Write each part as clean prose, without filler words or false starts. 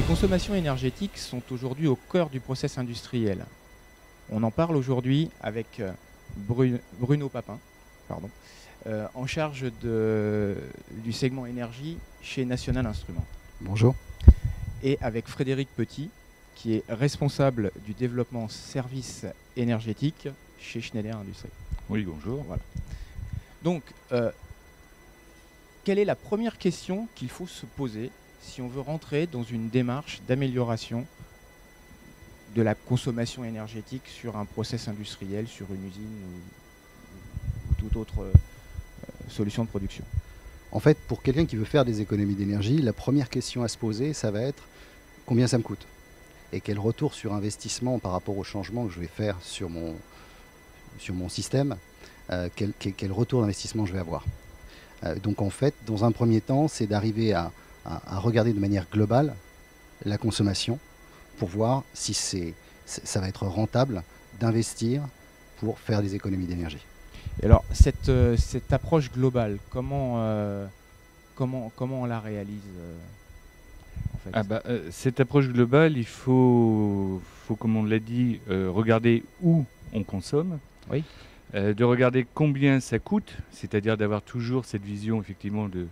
Les consommations énergétiques sont aujourd'hui au cœur du process industriel. On en parle aujourd'hui avec Bruno Papin, pardon, en charge du segment énergie chez National Instruments. Bonjour. Et avec Frédéric Petit, qui est responsable du développement services énergétiques chez Schneider Industries. Oui, bonjour. Voilà. Donc, quelle est la première question qu'il faut se poser si on veut rentrer dans une démarche d'amélioration de la consommation énergétique sur un process industriel, sur une usine ou toute autre solution de production? En fait, pour quelqu'un qui veut faire des économies d'énergie, la première question à se poser, ça va être combien ça me coûte et quel retour sur investissement par rapport au changement que je vais faire sur mon système, quel retour d'investissement je vais avoir. Donc en fait, dans un premier temps, c'est d'arriver à regarder de manière globale la consommation pour voir si ça va être rentable d'investir pour faire des économies d'énergie. Et alors, cette approche globale, comment on la réalise en fait? Cette approche globale, il faut comme on l'a dit, regarder où on consomme. Oui. De regarder combien ça coûte, c'est-à-dire d'avoir toujours cette vision effectivement de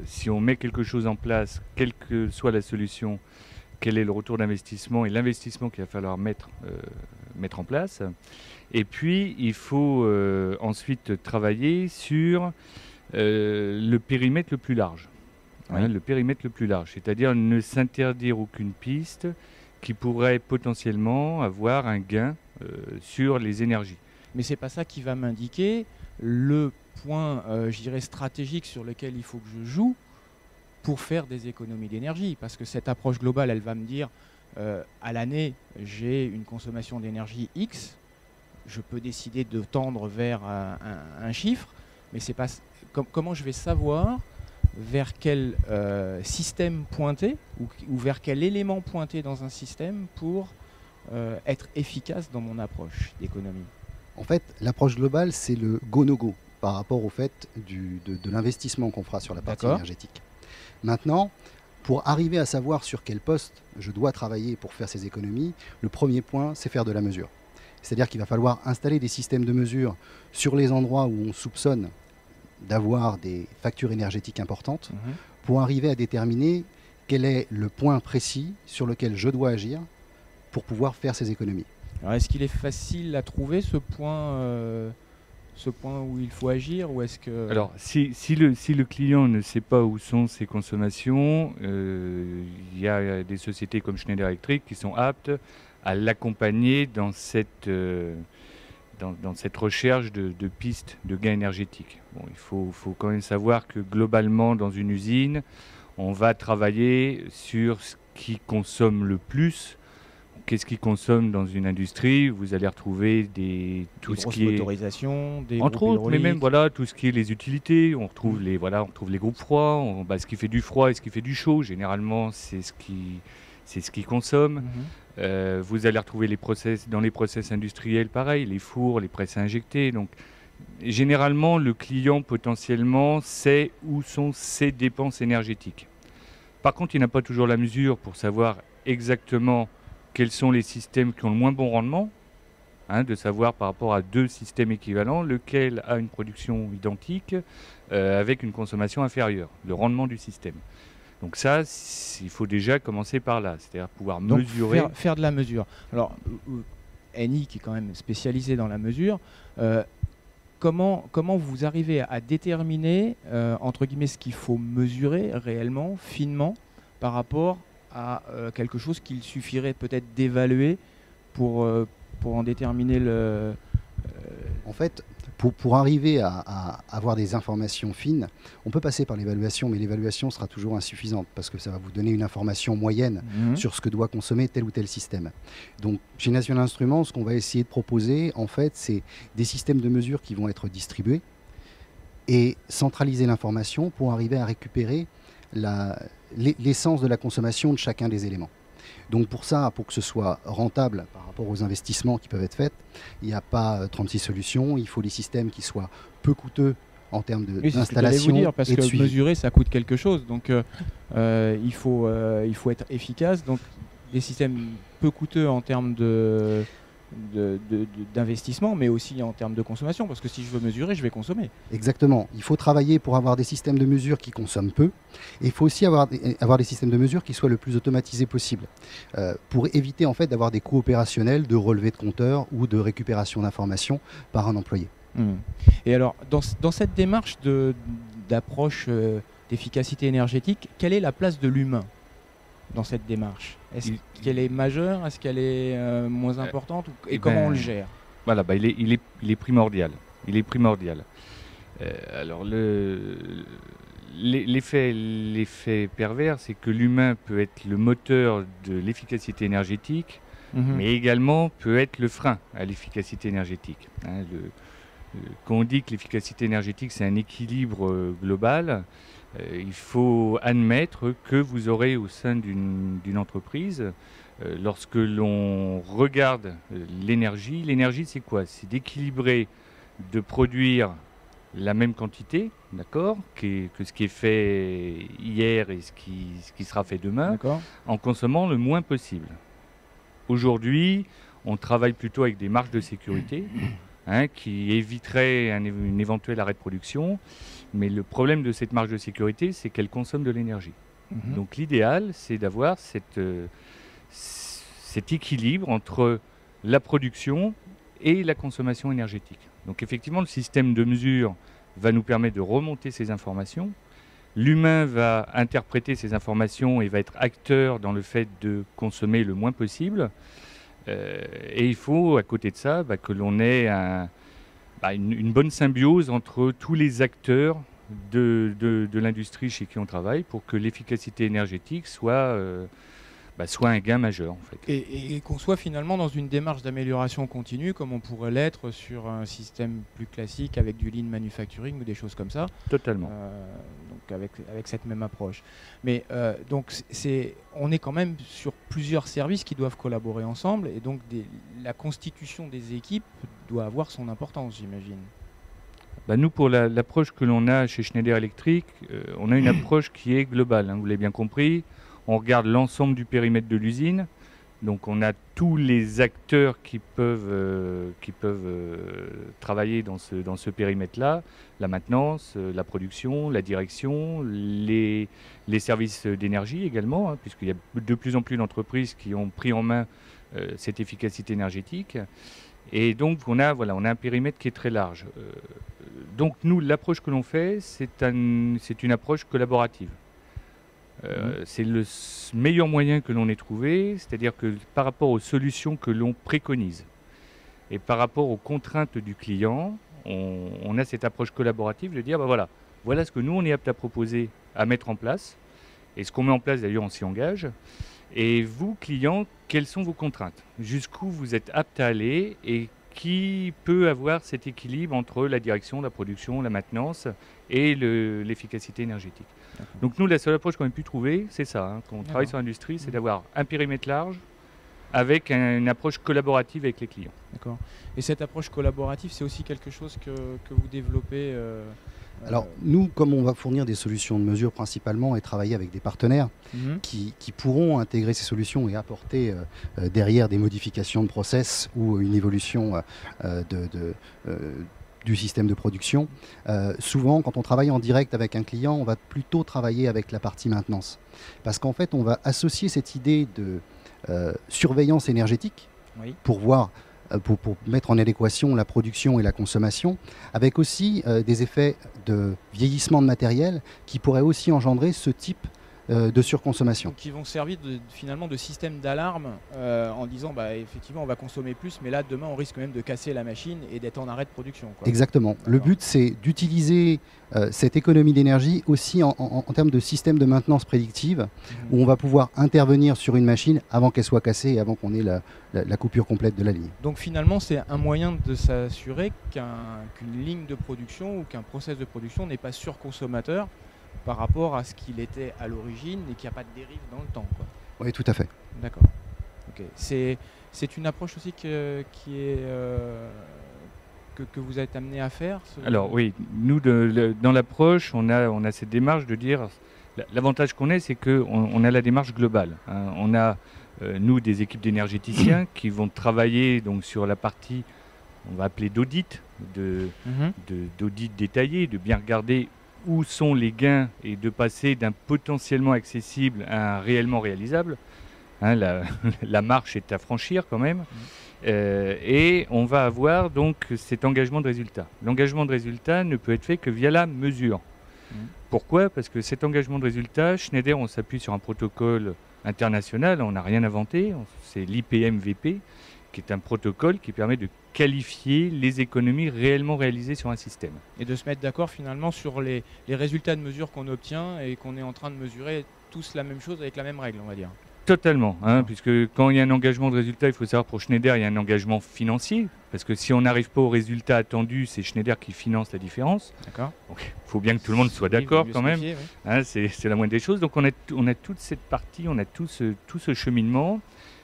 si on met quelque chose en place, quelle que soit la solution, quel est le retour d'investissement et l'investissement qu'il va falloir mettre en place. Et puis, il faut ensuite travailler sur le périmètre le plus large. Oui. Le périmètre le plus large, c'est-à-dire ne s'interdire aucune piste qui pourrait potentiellement avoir un gain sur les énergies. Mais c'est pas ça qui va m'indiquer le point, je dirais, stratégique sur lequel il faut que je joue pour faire des économies d'énergie. Parce que cette approche globale, elle va me dire, à l'année, j'ai une consommation d'énergie X, je peux décider de tendre vers un chiffre, mais c'est pas comment je vais savoir vers quel système pointer ou vers quel élément pointer dans un système pour être efficace dans mon approche d'économie. En fait, l'approche globale, c'est le go-no-go par rapport au fait de l'investissement qu'on fera sur la partie énergétique. Maintenant, pour arriver à savoir sur quel poste je dois travailler pour faire ces économies, le premier point, c'est faire de la mesure. C'est-à-dire qu'il va falloir installer des systèmes de mesure sur les endroits où on soupçonne d'avoir des factures énergétiques importantes pour arriver à déterminer quel est le point précis sur lequel je dois agir pour pouvoir faire ces économies. Alors, est-ce qu'il est facile à trouver ce point où il faut agir, ou est-ce que... Alors, si le client ne sait pas où sont ses consommations, il y a des sociétés comme Schneider Electric qui sont aptes à l'accompagner dans cette recherche de pistes de gains énergétiques. Bon, il faut quand même savoir que globalement, dans une usine, on va travailler sur ce qui consomme le plus. Qu'est-ce qui consomme dans une industrie? Vous allez retrouver tout ce qui est motorisations, des entre groupes autres, mais même hydrauliques. tout ce qui est les utilités. On retrouve les groupes froids, ce qui fait du froid et ce qui fait du chaud. Généralement, c'est ce qui consomme. Vous allez retrouver dans les process industriels, pareil, les fours, les presses à injecter. Donc, généralement, le client potentiellement sait où sont ses dépenses énergétiques. Par contre, il n'a pas toujours la mesure pour savoir exactement quels sont les systèmes qui ont le moins bon rendement, de savoir par rapport à deux systèmes équivalents, lequel a une production identique avec une consommation inférieure, le rendement du système. Donc ça, il faut déjà commencer par là, c'est-à-dire pouvoir mesurer. Faire de la mesure. Alors, Eni, qui est quand même spécialisé dans la mesure, comment vous arrivez à déterminer, entre guillemets, ce qu'il faut mesurer réellement, finement, par rapport à quelque chose qu'il suffirait peut-être d'évaluer pour en déterminer le... En fait, pour arriver à avoir des informations fines, on peut passer par l'évaluation, mais l'évaluation sera toujours insuffisante parce que ça va vous donner une information moyenne sur ce que doit consommer tel ou tel système. Donc, chez National Instruments, ce qu'on va essayer de proposer, en fait, c'est des systèmes de mesure qui vont être distribués et centraliser l'information pour arriver à récupérer l'essence de la consommation de chacun des éléments. Donc pour ça, pour que ce soit rentable par rapport aux investissements qui peuvent être faits, il n'y a pas 36 solutions, il faut des systèmes qui soient peu coûteux en termes oui, d'installation parce et de que suivi. mesurer, ça coûte quelque chose. Donc, il faut être efficace. Donc, des systèmes peu coûteux en termes d'investissement, mais aussi en termes de consommation, parce que si je veux mesurer, je vais consommer. Exactement. Il faut travailler pour avoir des systèmes de mesure qui consomment peu. Et il faut aussi avoir des systèmes de mesure qui soient le plus automatisés possible, pour éviter en fait d'avoir des coûts opérationnels de relevé de compteur ou de récupération d'informations par un employé. Et alors, dans cette démarche d'approche d'efficacité énergétique, quelle est la place de l'humain dans cette démarche? Est-ce qu'elle est majeure? Est-ce qu'elle est moins importante? Et comment on le gère? Voilà, il est primordial. Il est primordial. Alors, l'effet pervers, c'est que l'humain peut être le moteur de l'efficacité énergétique, mais également peut être le frein à l'efficacité énergétique. Hein, quand on dit que l'efficacité énergétique, c'est un équilibre global, il faut admettre que vous aurez au sein d'une entreprise, lorsque l'on regarde l'énergie c'est quoi? C'est d'équilibrer, de produire la même quantité, d'accord, que ce qui est fait hier et ce qui sera fait demain, en consommant le moins possible. Aujourd'hui, on travaille plutôt avec des marges de sécurité, qui éviteraient un éventuel arrêt de production. Mais le problème de cette marge de sécurité, c'est qu'elle consomme de l'énergie. Donc l'idéal, c'est d'avoir cet équilibre entre la production et la consommation énergétique. Donc effectivement, le système de mesure va nous permettre de remonter ces informations. L'humain va interpréter ces informations et va être acteur dans le fait de consommer le moins possible. Et il faut, à côté de ça, que l'on ait une bonne symbiose entre tous les acteurs de l'industrie chez qui on travaille pour que l'efficacité énergétique soit un gain majeur, en fait. Et qu'on soit finalement dans une démarche d'amélioration continue, comme on pourrait l'être sur un système plus classique avec du lean manufacturing ou des choses comme ça. Totalement. Donc avec cette même approche. Mais donc on est quand même sur plusieurs services qui doivent collaborer ensemble, et donc la constitution des équipes doit avoir son importance, j'imagine. Nous, pour l'approche que l'on a chez Schneider Electric, on a une approche qui est globale, vous l'avez bien compris. On regarde l'ensemble du périmètre de l'usine. Donc on a tous les acteurs qui peuvent travailler dans ce périmètre-là. La maintenance, la production, la direction, les services d'énergie également, puisqu'il y a de plus en plus d'entreprises qui ont pris en main cette efficacité énergétique. Et donc on a un périmètre qui est très large. Donc nous, l'approche que l'on fait, c'est une approche collaborative. C'est le meilleur moyen que l'on ait trouvé, c'est-à-dire que par rapport aux solutions que l'on préconise et par rapport aux contraintes du client, on a cette approche collaborative de dire voilà ce que nous on est apte à proposer, à mettre en place, et ce qu'on met en place d'ailleurs on s'y engage. Et vous, clients, quelles sont vos contraintes? Jusqu'où vous êtes apte à aller et qui peut avoir cet équilibre entre la direction, la production, la maintenance et l'efficacité énergétique. Donc nous, la seule approche qu'on a pu trouver, c'est ça, quand on travaille sur l'industrie, c'est d'avoir un périmètre large avec une approche collaborative avec les clients. D'accord. Et cette approche collaborative, c'est aussi quelque chose que vous développez Alors nous, comme on va fournir des solutions de mesure principalement et travailler avec des partenaires qui pourront intégrer ces solutions et apporter derrière des modifications de process ou une évolution du système de production. Souvent, quand on travaille en direct avec un client, on va plutôt travailler avec la partie maintenance. Parce qu'en fait, on va associer cette idée de surveillance énergétique pour voir, pour mettre en adéquation la production et la consommation, avec aussi des effets de vieillissement de matériel qui pourraient aussi engendrer ce type de surconsommation. Donc, qui vont servir finalement de système d'alarme en disant effectivement on va consommer plus, mais là demain on risque même de casser la machine et d'être en arrêt de production, quoi. Exactement. Le but, c'est d'utiliser cette économie d'énergie aussi en termes de système de maintenance prédictive, où on va pouvoir intervenir sur une machine avant qu'elle soit cassée et avant qu'on ait la coupure complète de la ligne. Donc finalement, c'est un moyen de s'assurer qu'une ligne de production ou qu'un process de production n'est pas surconsommateur par rapport à ce qu'il était à l'origine et qu'il n'y a pas de dérive dans le temps, quoi. Oui, tout à fait. D'accord. Okay. C'est une approche aussi qui est que vous êtes amené à faire Alors oui, nous, dans l'approche, on a cette démarche de dire, l'avantage qu'on a, c'est qu'on a la démarche globale. Hein. On a, nous, des équipes d'énergéticiens qui vont travailler donc, sur la partie, on va appeler d'audit, d'audit détaillé, de bien regarder où sont les gains et de passer d'un potentiellement accessible à un réellement réalisable. Hein, la marche est à franchir quand même. Et on va avoir donc cet engagement de résultat. L'engagement de résultat ne peut être fait que via la mesure. Pourquoi? Parce que cet engagement de résultat, Schneider, on s'appuie sur un protocole international, on n'a rien inventé, c'est l'IPM-VP, qui est un protocole qui permet de qualifier les économies réellement réalisées sur un système. Et de se mettre d'accord finalement sur les résultats de mesure qu'on obtient et qu'on est en train de mesurer tous la même chose avec la même règle, on va dire. Totalement, hein, puisque quand il y a un engagement de résultat, il faut savoir pour Schneider, il y a un engagement financier, parce que si on n'arrive pas au résultat attendu, c'est Schneider qui finance la différence. D'accord. Donc il faut bien que tout le monde soit d'accord quand même, oui. Hein, c'est la moindre des choses. Donc on a toute cette partie, on a tout ce cheminement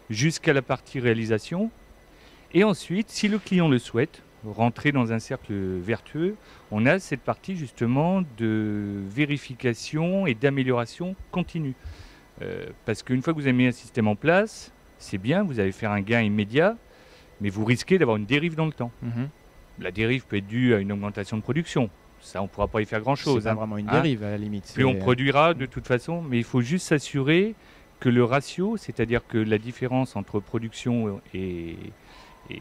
jusqu'à la partie réalisation. Et ensuite, si le client le souhaite, rentrer dans un cercle vertueux, on a cette partie justement de vérification et d'amélioration continue. Parce qu'une fois que vous avez mis un système en place, c'est bien, vous allez faire un gain immédiat, mais vous risquez d'avoir une dérive dans le temps. La dérive peut être due à une augmentation de production. Ça, on ne pourra pas y faire grand-chose. C'est pas vraiment une dérive, à la limite. Plus on produira de toute façon, mais il faut juste s'assurer que le ratio, c'est-à-dire que la différence entre production et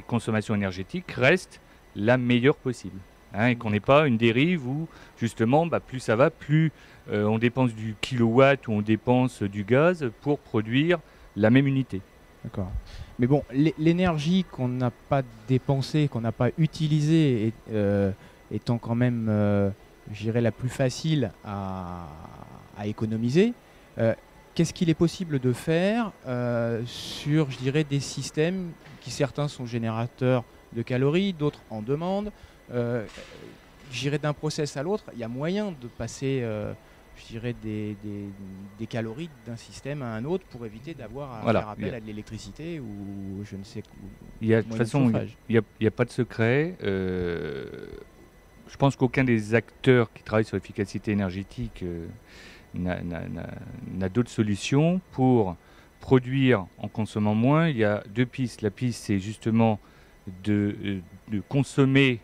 consommation énergétique reste la meilleure possible. Hein, et qu'on n'ait pas une dérive où, justement, plus ça va, plus on dépense du kilowatt ou on dépense du gaz pour produire la même unité. D'accord. Mais bon, l'énergie qu'on n'a pas dépensée, qu'on n'a pas utilisée, étant quand même, je dirais, la plus facile à économiser, qu'est-ce qu'il est possible de faire sur, je dirais, des systèmes qui, certains sont générateurs de calories, d'autres en demandent. Je dirais d'un process à l'autre, il y a moyen de passer je dirais des calories d'un système à un autre pour éviter d'avoir à faire appel à de l'électricité ou je ne sais quoi. De toute façon, il n'y a pas de secret. Je pense qu'aucun des acteurs qui travaillent sur l'efficacité énergétique n'a d'autres solutions pour produire en consommant moins. Il y a deux pistes. La piste, c'est justement de consommer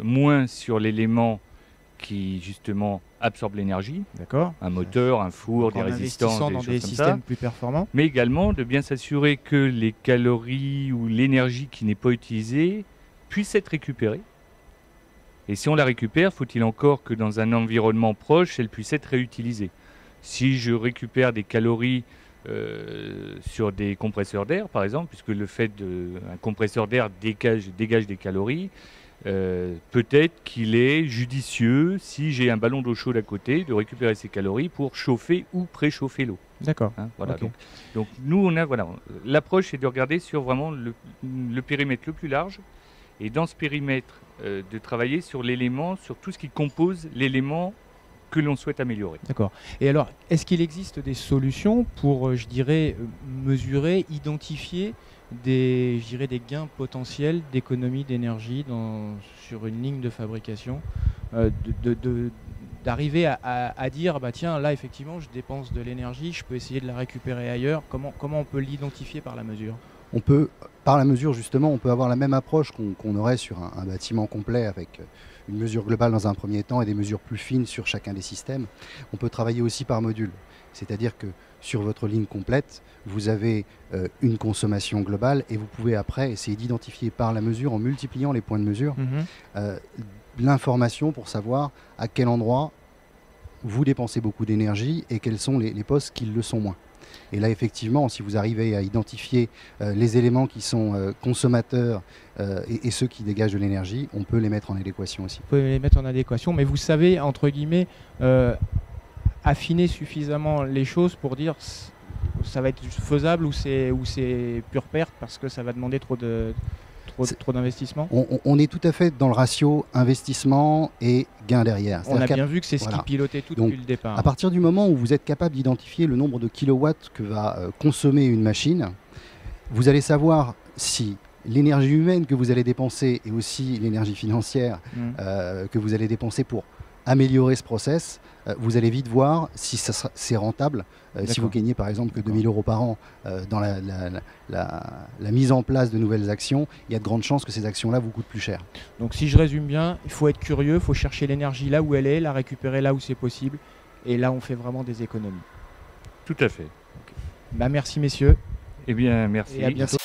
moins sur l'élément qui justement absorbe l'énergie. D'accord. Un moteur, un four, des résistances, dans des systèmes plus performants. Mais également de bien s'assurer que les calories ou l'énergie qui n'est pas utilisée puisse être récupérée. Et si on la récupère, faut-il encore que dans un environnement proche, elle puisse être réutilisée. Si je récupère des calories sur des compresseurs d'air, par exemple, puisque le fait qu'un compresseur d'air dégage des calories, peut-être qu'il est judicieux, si j'ai un ballon d'eau chaude à côté, de récupérer ces calories pour chauffer ou préchauffer l'eau. D'accord. Hein, voilà, okay. Donc nous, l'approche est de regarder sur vraiment le périmètre le plus large, et dans ce périmètre, de travailler sur l'élément, sur tout ce qui compose l'élément que l'on souhaite améliorer. D'accord. Et alors, est-ce qu'il existe des solutions pour, je dirais, mesurer, identifier des gains potentiels d'économie d'énergie sur une ligne de fabrication, d'arriver à dire, tiens, là, effectivement, je dépense de l'énergie, je peux essayer de la récupérer ailleurs. Comment on peut l'identifier par la mesure ? On peut, par la mesure justement, on peut avoir la même approche qu'on aurait sur un bâtiment complet avec une mesure globale dans un premier temps et des mesures plus fines sur chacun des systèmes. On peut travailler aussi par module, c'est-à-dire que sur votre ligne complète, vous avez une consommation globale et vous pouvez après essayer d'identifier par la mesure, en multipliant les points de mesure, l'information pour savoir à quel endroit vous dépensez beaucoup d'énergie et quels sont les postes qui le sont moins. Et là, effectivement, si vous arrivez à identifier les éléments qui sont consommateurs et ceux qui dégagent de l'énergie, on peut les mettre en adéquation aussi. Vous pouvez les mettre en adéquation, mais vous savez, entre guillemets, affiner suffisamment les choses pour dire ça va être faisable ou c'est pure perte parce que ça va demander trop d'investissement. On est tout à fait dans le ratio investissement et gain derrière. On a bien vu que c'est ce qui pilotait tout depuis le départ. À partir du moment où vous êtes capable d'identifier le nombre de kilowatts que va consommer une machine, vous allez savoir si l'énergie humaine que vous allez dépenser et aussi l'énergie financière que vous allez dépenser pour améliorer ce process, vous allez vite voir si c'est rentable. Si vous gagnez par exemple que 2 000 € par an dans la mise en place de nouvelles actions, il y a de grandes chances que ces actions-là vous coûtent plus cher. Donc si je résume bien, il faut être curieux, il faut chercher l'énergie là où elle est, la récupérer là où c'est possible, et là on fait vraiment des économies. Tout à fait. Bah, merci messieurs. Eh bien, merci. Et à bientôt.